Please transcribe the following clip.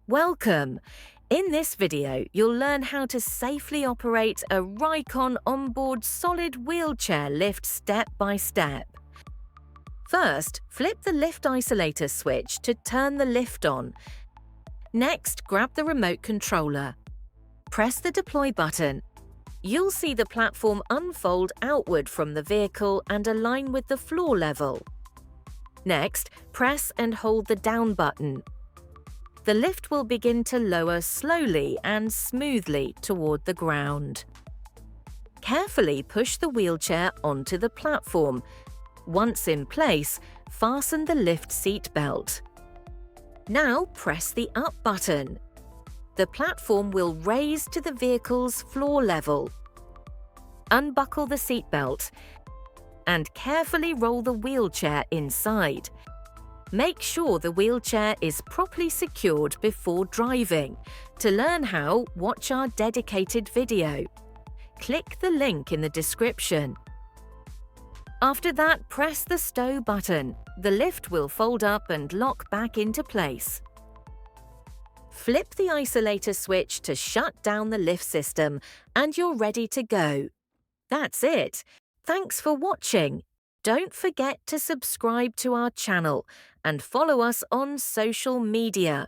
Welcome! In this video, you'll learn how to safely operate a Ricon Onboard solid wheelchair lift step by step. First, flip the lift isolator switch to turn the lift on. Next, grab the remote controller. Press the deploy button. You'll see the platform unfold outward from the vehicle and align with the floor level. Next, press and hold the down button. The lift will begin to lower slowly and smoothly toward the ground. Carefully push the wheelchair onto the platform. Once in place, fasten the lift seat belt. Now press the up button. The platform will raise to the vehicle's floor level. Unbuckle the seat belt and carefully roll the wheelchair inside. Make sure the wheelchair is properly secured before driving. To learn how, watch our dedicated video. Click the link in the description. After that, press the stow button. The lift will fold up and lock back into place. Flip the isolator switch to shut down the lift system and you're ready to go. That's it. Thanks for watching. Don't forget to subscribe to our channel and follow us on social media.